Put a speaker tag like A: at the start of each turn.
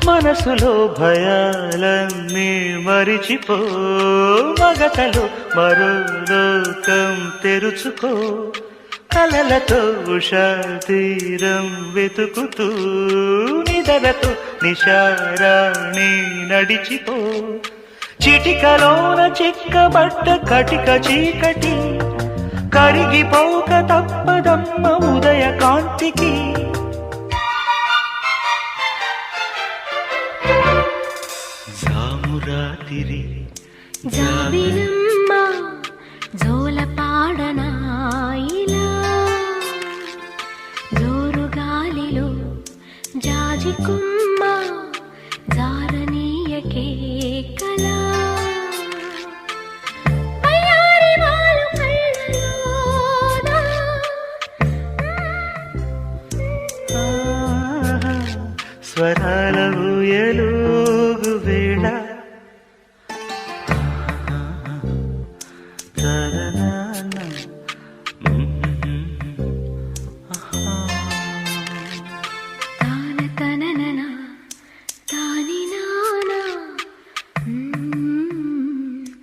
A: మనసులో భయాలన్నీ మరిచిపో, మగతలో మరో లోకం తెరుచుకో, కలలతో ఉషా తీరం వెతుకుతూ నిదలతో నిశారాణి నడిచిపో. చిటికలోన చిక్కబట్ట కటిక చీకటి కరిగిపోక తప్పదమ్మ ఉదయ కాంతికి. జామురాతిరి
B: జాబిలమ్మ జోలపాడనా ఇలా, జోరు గాలిలో జాజికుమ్మ జారనీయకే కలా. అయ్యారి వాలు కళ్ళలోన
A: స్వరాల ఊయలు